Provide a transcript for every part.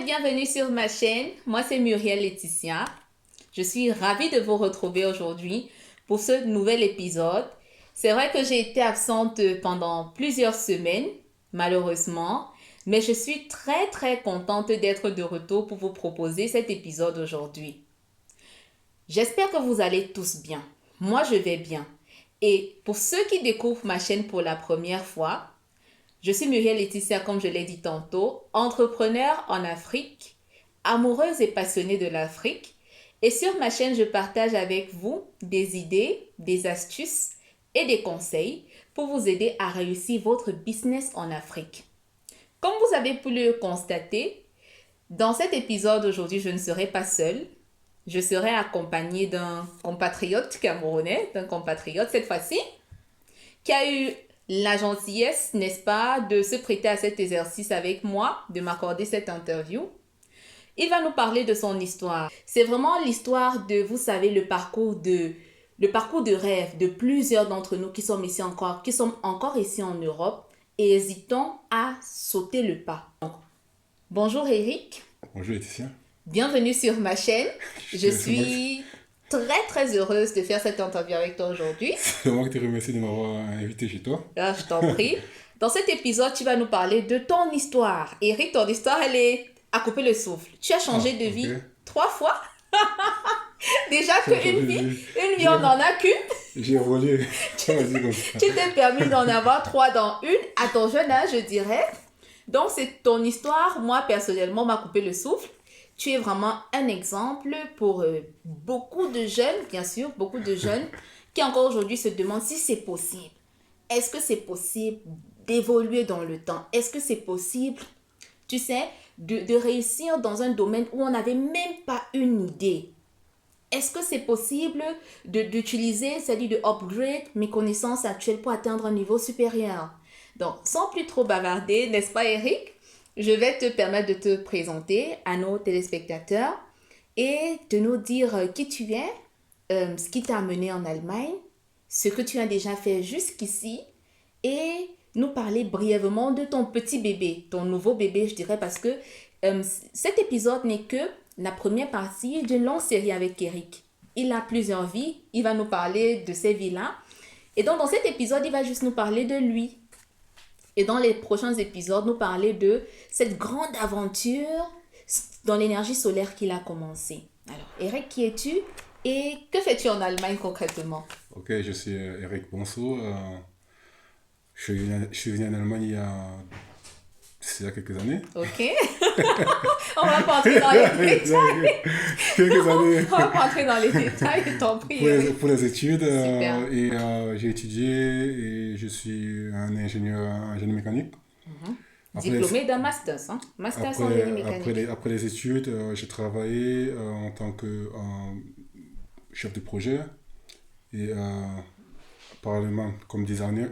bienvenue sur ma chaîne. Moi, c'est Muriel Laetitia. Je suis ravie de vous retrouver aujourd'hui pour ce nouvel épisode. C'est vrai que j'ai été absente pendant plusieurs semaines, malheureusement, mais je suis très contente d'être de retour pour vous proposer cet épisode aujourd'hui. J'espère que vous allez tous bien. Moi, je vais bien. Et pour ceux qui découvrent ma chaîne pour la première fois, je suis Muriel Laetitia, comme je l'ai dit tantôt, entrepreneur en Afrique, amoureuse et passionnée de l'Afrique. Et sur ma chaîne, je partage avec vous des idées, des astuces et des conseils pour vous aider à réussir votre business en Afrique. Comme vous avez pu le constater, dans cet épisode aujourd'hui, je ne serai pas seule. Je serai accompagnée d'un compatriote camerounais, d'un compatriote cette fois-ci, qui a eu la gentillesse, n'est-ce pas, de se prêter à cet exercice avec moi, de m'accorder cette interview. Il va nous parler de son histoire. C'est vraiment l'histoire de, vous savez, le parcours de rêve de plusieurs d'entre nous qui sommes encore ici en Europe et hésitons à sauter le pas. Donc, bonjour Eric. Bonjour Laetitia. Bienvenue sur ma chaîne. Je suis très heureuse de faire cette interview avec toi aujourd'hui. C'est moi qui te remercie de m'avoir invité chez toi. Ah, je t'en prie. Dans cet épisode, tu vas nous parler de ton histoire. Eric, ton histoire, elle est à couper le souffle. Tu as changé de vie 3 fois. Déjà qu'une vie, on n'en a qu'une. J'ai volé. Tu t'es permis d'en avoir 3 dans une, à ton jeune âge, je dirais. Donc, c'est ton histoire, moi, personnellement, m'a coupé le souffle. Tu es vraiment un exemple pour beaucoup de jeunes, bien sûr, beaucoup de jeunes qui encore aujourd'hui se demandent si c'est possible. Est-ce que c'est possible d'évoluer dans le temps? Est-ce que c'est possible, tu sais, de réussir dans un domaine où on n'avait même pas une idée? Est-ce que c'est possible d'utiliser, c'est-à-dire de upgrade mes connaissances actuelles pour atteindre un niveau supérieur? Donc, sans plus trop bavarder, n'est-ce pas Eric? Je vais te permettre de te présenter à nos téléspectateurs et de nous dire qui tu es, ce qui t'a amené en Allemagne, ce que tu as déjà fait jusqu'ici et nous parler brièvement de ton petit bébé, ton nouveau bébé, je dirais, parce que cet épisode n'est que la première partie d'une longue série avec Eric. Il a plusieurs vies, il va nous parler de ces vies-là. Et donc, dans cet épisode, il va juste nous parler de lui. Et dans les prochains épisodes, nous parler de cette grande aventure dans l'énergie solaire qu'il a commencé. Alors, Eric, qui es-tu et que fais-tu en Allemagne concrètement? Ok, je suis Eric Bonso. Je suis venu en Allemagne il y a quelques années. Ok. On va pas entrer dans les détails. Quelques années. On va pas entrer dans les détails, je t'en prie. Pour les études. Super. Et j'ai étudié et je suis un ingénieur en génie mécanique. Diplômé d'un master, hein? Master en génie mécanique. Après les études, j'ai travaillé en tant que chef de projet et parallèlement comme designer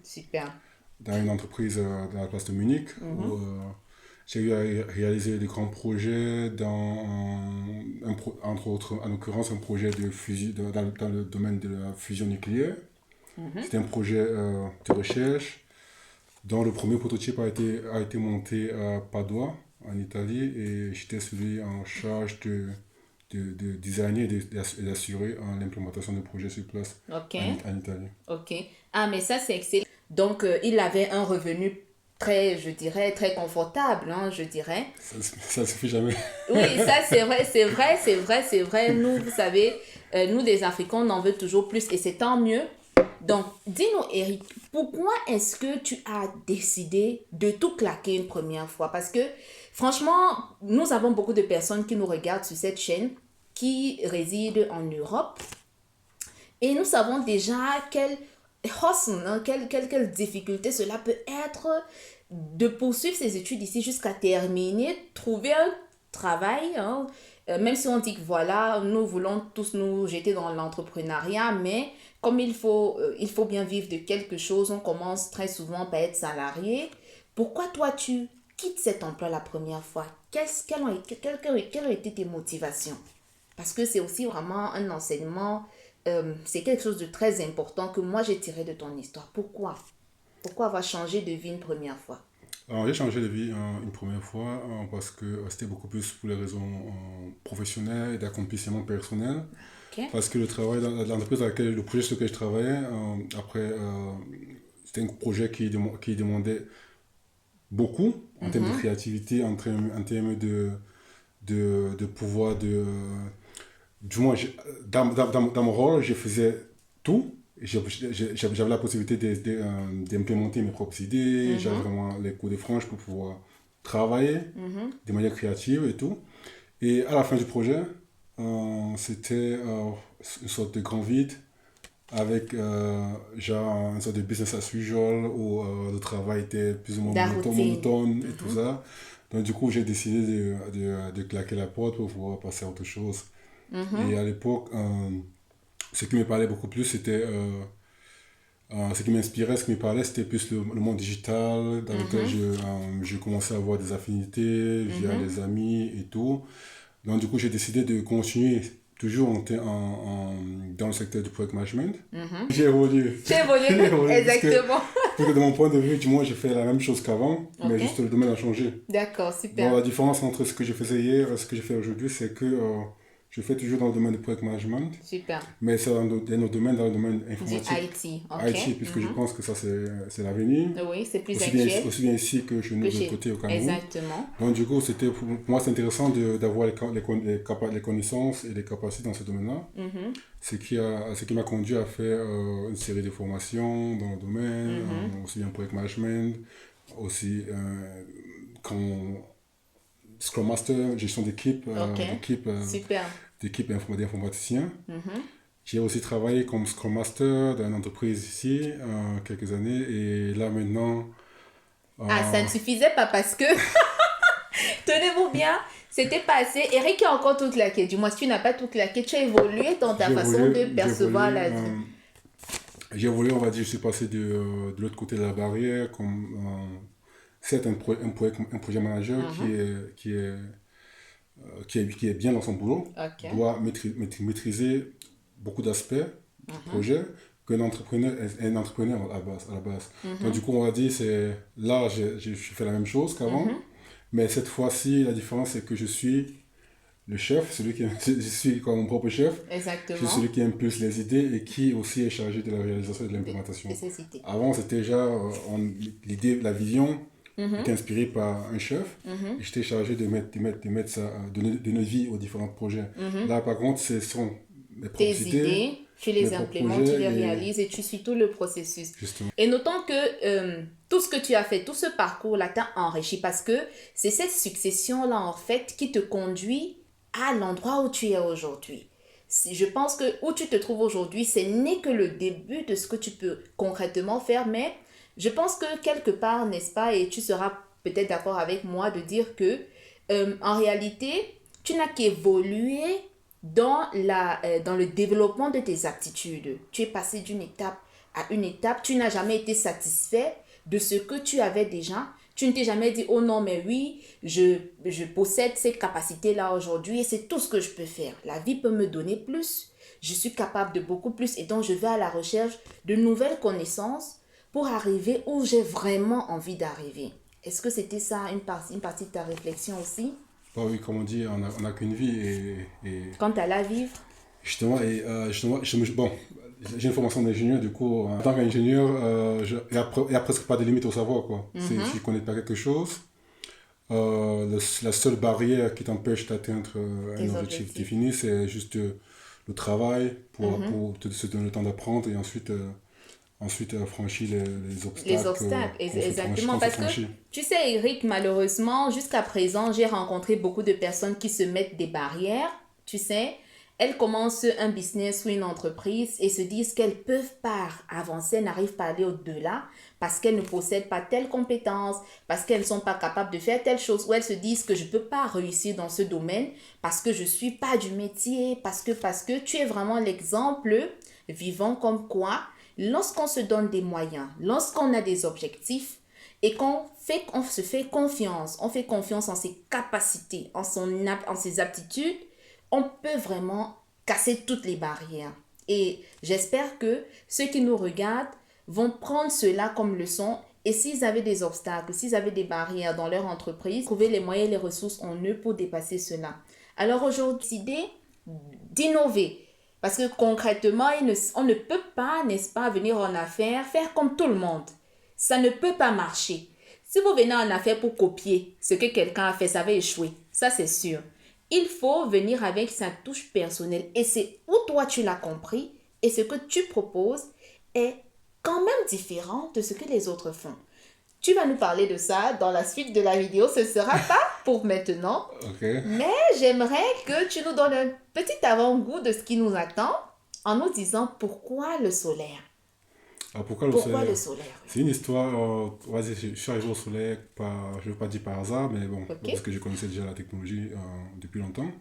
Super. dans une entreprise dans la place de Munich où j'ai eu à réaliser des grands projets entre autres, en l'occurrence un projet de fusion, dans le domaine de la fusion nucléaire. C'était un projet de recherche dont le premier prototype a été monté à Padoue, en Italie, et j'étais celui en charge de designer et d'assurer l'implémentation du projet sur place en Italie. Ok. Ah, mais ça, c'est excellent. Donc, il avait un revenu très, je dirais, très confortable, hein, je dirais. Ça ne suffit jamais. Oui, ça, c'est vrai. Nous, vous savez, nous, des Africains, on en veut toujours plus et c'est tant mieux. Donc, dis-nous, Eric, pourquoi est-ce que tu as décidé de tout claquer une première fois? Parce que, franchement, nous avons beaucoup de personnes qui nous regardent sur cette chaîne, qui résident en Europe. Et nous savons déjà quelle difficulté cela peut être de poursuivre ses études ici jusqu'à terminer, trouver un travail, hein. Même si on dit que voilà, nous voulons tous nous jeter dans l'entrepreneuriat, mais comme il faut bien vivre de quelque chose, on commence très souvent par être salarié. Pourquoi toi tu quittes cet emploi la première fois? Quelles ont été tes motivations? Parce que c'est aussi vraiment un enseignement, c'est quelque chose de très important que moi j'ai tiré de ton histoire. Pourquoi avoir changé de vie une première fois? Alors, j'ai changé de vie une première fois parce que c'était beaucoup plus pour les raisons professionnelles et d'accomplissement personnel. Ok. Parce que le travail dans l'entreprise dans laquelle, le projet sur lequel je travaillais, c'était un projet qui demandait beaucoup en termes de Mhm. créativité, en termes de pouvoir du moins, dans mon rôle, je faisais tout. J'avais la possibilité d'implémenter mes propres idées. J'avais Mhm. vraiment les coups de franche pour pouvoir travailler Mhm. de manière créative et tout. Et à la fin du projet, c'était une sorte de grand vide avec genre une sorte de business as usual où le travail était plus ou moins La routine. monotone et tout Mhm. ça. Donc du coup, j'ai décidé de claquer la porte pour pouvoir passer à autre chose. Et Mhm. à l'époque, ce qui me parlait beaucoup plus, ce qui m'inspirait, ce qui me parlait, c'était plus le monde digital dans lequel Mhm. je commençais à avoir des affinités via Mhm. les amis et tout. Donc du coup, j'ai décidé de continuer toujours dans le secteur du project management. Mhm. J'ai évolué. Tu évolues J'ai évolué exactement. parce que de mon point de vue, du moins, j'ai fait la même chose qu'avant, mais Ok. juste le domaine a changé. D'accord, Bon, super. la différence entre ce que je faisais hier et ce que je fais aujourd'hui, c'est que je fais toujours dans le domaine du project management, Super. mais c'est dans notre domaine, dans le domaine Du informatique, IT, ok. IT, puisque je Mhm. pense que ça, c'est l'avenir. Oui, c'est plus actuel Aussi bien ici que chez nous que de l'autre chez... côté au Cameroun. Exactement. Donc, du coup, pour moi, c'est intéressant d'avoir les connaissances et les capacités dans ce domaine-là. Mhm. Ce qui m'a conduit à faire une série de formations dans le domaine, Mhm. aussi bien project management, aussi quand Scrum Master, gestion Ok. Super. d'informaticiens. Mhm. J'ai aussi travaillé comme Scrum Master dans une entreprise ici quelques années et là maintenant, Ah, ça euh, ne suffisait pas parce que, tenez-vous bien, c'était pas assez. Eric a encore tout claqué. Du moins, si tu n'as pas tout claqué, tu as évolué dans ta façon de j'ai percevoir évolué, la vie. on va dire, je suis passé de l'autre côté de la barrière comme certes un projet manager Mhm. qui est bien dans son boulot, Ok. doit maîtriser beaucoup d'aspects du Mhm. projet qu'un entrepreneur est un entrepreneur à la base. Donc du Mhm. coup, on va dire, là, je fais la même chose qu'avant, Mhm. mais cette fois-ci, la différence, c'est que je suis le chef, je suis comme mon propre chef, je suis celui Exactement. qui impulse les idées et qui aussi est chargé de la réalisation et de De l'implémentation. nécessité. Avant, c'était déjà, l'idée, la vision était Mhm. inspirée par un chef et Mhm. j'étais chargé de mettre ça, donner vie aux différents projets. Mhm. Là, par contre, ce sont mes Tes propres idées, idées, tu mes les propres implémentes, tu projets les et réalises et tu suis tout le processus. justement. Et notons que tout ce que tu as fait, tout ce parcours-là t'a enrichi parce que c'est cette succession-là, en fait, qui te conduit à l'endroit où tu es aujourd'hui. Je pense que où tu te trouves aujourd'hui, ce n'est que le début de ce que tu peux concrètement faire, mais je pense que quelque part, n'est-ce pas, et tu seras peut-être d'accord avec moi de dire que en réalité, tu n'as qu'évolué dans le développement de tes aptitudes. Tu es passé d'une étape à une étape. Tu n'as jamais été satisfait de ce que tu avais déjà. Tu ne t'es jamais dit, oh non, mais oui, je possède ces capacités-là aujourd'hui et c'est tout ce que je peux faire. La vie peut me donner plus. Je suis capable de beaucoup plus et donc je vais à la recherche de nouvelles connaissances pour arriver où j'ai vraiment envie d'arriver. Est-ce que c'était ça une partie de ta réflexion aussi? Bah oui, comme on dit, on a qu'une vie et Quant à la vivre? justement, bon, j'ai une formation d'ingénieur, du coup, en tant qu'ingénieur, il y a presque pas de limite au savoir, quoi. Si je Mhm. connais pas quelque chose, la seule barrière qui t'empêche d'atteindre un Tes objectif objectifs. défini, c'est juste le travail Mhm. pour se donner le temps d'apprendre et ensuite franchir les Les obstacles obstacles, exactement. qu'on se Parce que, franchit. tu sais, Eric, malheureusement, jusqu'à présent, j'ai rencontré beaucoup de personnes qui se mettent des barrières. Tu sais, elles commencent un business ou une entreprise et se disent qu'elles peuvent pas avancer, elles n'arrivent pas à aller au-delà parce qu'elles ne possèdent pas telle compétence, parce qu'elles ne sont pas capables de faire telle chose, ou elles se disent que je ne peux pas réussir dans ce domaine parce que je ne suis pas du métier, parce que tu es vraiment l'exemple vivant comme quoi lorsqu'on se donne des moyens, lorsqu'on a des objectifs et on se fait confiance, on fait confiance en ses capacités, en ses aptitudes, on peut vraiment casser toutes les barrières. Et j'espère que ceux qui nous regardent vont prendre cela comme leçon Et s'ils avaient des obstacles, s'ils avaient des barrières dans leur entreprise, trouver les moyens et les ressources en eux pour dépasser cela. Alors aujourd'hui, décider d'innover. Parce que concrètement, on ne peut pas, n'est-ce pas, venir en affaires, faire comme tout le monde. Ça ne peut pas marcher. Si vous venez en affaires pour copier ce que quelqu'un a fait, ça va échouer. Ça, c'est sûr. Il faut venir avec sa touche personnelle. Et c'est où toi, tu l'as compris. Et ce que tu proposes est quand même différent de ce que les autres font. Tu vas nous parler de ça dans la suite de la vidéo. Ce ne sera pas pour maintenant. Okay. Mais j'aimerais que tu nous donnes un petit avant-goût de ce qui nous attend en nous disant pourquoi le solaire. Alors pourquoi le solaire? C'est une histoire, je suis arrivé au solaire, je ne veux pas dire par hasard, mais bon, parce que je connaissais déjà la technologie depuis longtemps.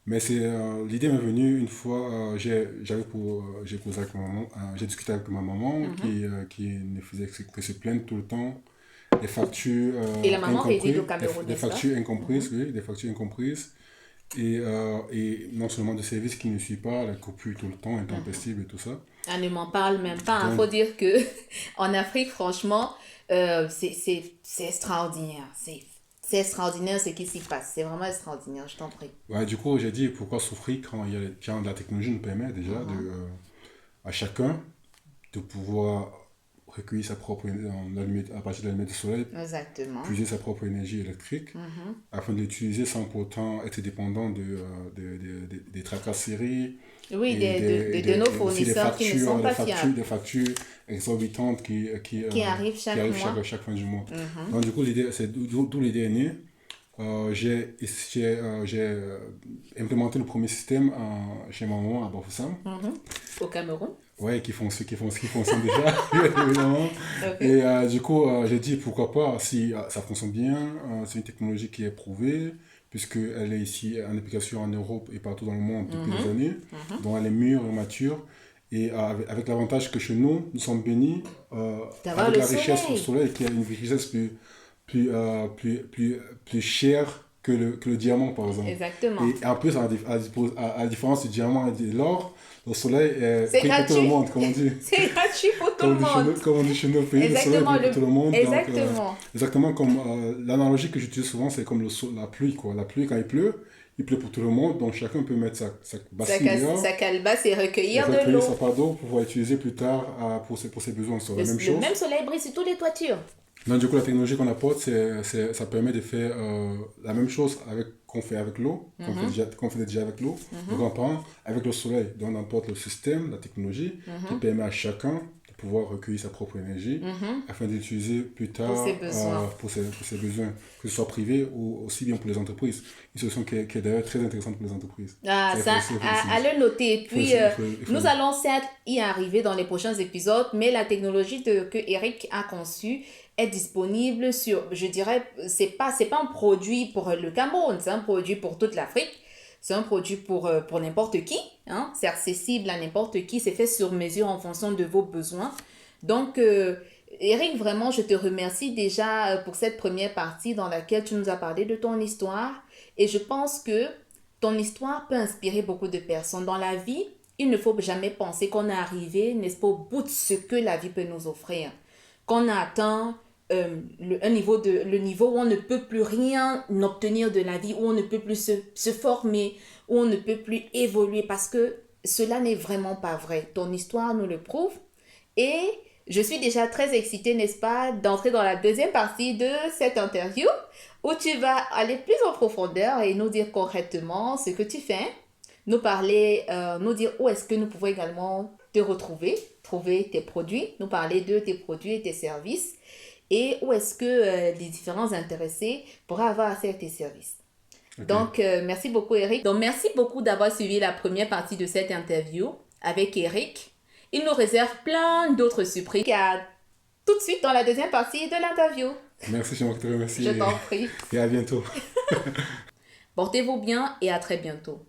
Mais l'idée m'est venue une fois, j'ai discuté avec ma maman qui ne faisait que se plaindre tout le temps des factures et la maman réside au Cameroun, des factures incomprises, oui, des factures incomprises. Et non seulement de services qui ne suivent pas, la coupure tout le temps, intempestive et tout ça. On ne m'en parle même pas. Il faut dire qu'en Afrique, franchement, c'est extraordinaire. C'est extraordinaire ce qui s'y passe. C'est vraiment extraordinaire, je t'en prie. Ouais, du coup, j'ai dit pourquoi souffrir quand la technologie nous permet déjà à chacun de pouvoir recueillir sa propre énergie à partir de l'allumette du soleil. Exactement. Puiser sa propre énergie électrique afin de l'utiliser sans pourtant être dépendant des tracasseries. Oui, de nos fournisseurs qui ne sont pas fiables. Des factures exorbitantes qui arrivent chaque fin du mois. Donc du coup, d'où l'idée est née. J'ai implémenté le premier système chez ma maman à Bafoussam. Au Cameroun. Ouais, qui fonctionne déjà, évidemment. Okay. Et du coup, j'ai dit pourquoi pas, si ça fonctionne bien, c'est une technologie qui est prouvée, puisqu'elle est ici en application en Europe et partout dans le monde depuis des années, donc elle est mûre et mature. Et avec l'avantage que chez nous, nous sommes bénis avec la richesse du soleil, qui a une richesse plus chère que le diamant, par exemple. Exactement. Et en plus, à la différence du diamant et de l'or, le soleil c'est gratuit pour tout le monde, comme on dit. C'est gratuit pour tout le monde. Comme on dit chez nous, le pays, le soleil pour tout le monde. Exactement. Donc, exactement comme l'analogie que j'utilise souvent, c'est comme la pluie, quoi. La pluie, quand il pleut pour tout le monde, donc chacun peut mettre sa bassine sa calebasse et recueillir de l'eau. Sa part d'eau pour pouvoir utiliser plus tard pour ses besoins. C'est la même chose. Le même soleil brille sur toutes les toitures. Donc, du coup, la technologie qu'on apporte, ça permet de faire la même chose qu'on fait avec l'eau, qu'on fait déjà avec l'eau, donc on prend avec le soleil. Donc, on apporte le système, la technologie, qui permet à chacun de pouvoir recueillir sa propre énergie afin d'utiliser plus tard pour ses besoins, que ce soit privé ou aussi bien pour les entreprises. Une solution qui est d'ailleurs très intéressante pour les entreprises. À le noter. Et puis, nous allons certes y arriver dans les prochains épisodes, mais la technologie que Eric a conçue est disponible sur, je dirais, c'est pas un produit pour le Cameroun, c'est un produit pour toute l'Afrique, c'est un produit pour n'importe qui, hein? C'est accessible à n'importe qui, c'est fait sur mesure en fonction de vos besoins. Donc, Eric, vraiment, je te remercie déjà pour cette première partie dans laquelle tu nous as parlé de ton histoire, et je pense que ton histoire peut inspirer beaucoup de personnes. Dans la vie, il ne faut jamais penser qu'on est arrivé, n'est-ce pas, au bout de ce que la vie peut nous offrir, qu'on a atteint le niveau où on ne peut plus rien obtenir de la vie, où on ne peut plus se former, où on ne peut plus évoluer, parce que cela n'est vraiment pas vrai. Ton histoire nous le prouve et je suis déjà très excitée, n'est-ce pas, d'entrer dans la deuxième partie de cette interview où tu vas aller plus en profondeur et nous dire concrètement ce que tu fais, nous parler, nous dire où est-ce que nous pouvons également te retrouver, trouver tes produits, nous parler de tes produits et tes services, et où est-ce que les différents intéressés pourraient avoir accès à tes services. Okay. Donc, merci beaucoup Eric. Donc, merci beaucoup d'avoir suivi la première partie de cette interview avec Eric. Il nous réserve plein d'autres surprises. À tout de suite dans la deuxième partie de l'interview. Merci, je te remercie. Je t'en prie. Et à bientôt. Portez-vous bien et à très bientôt.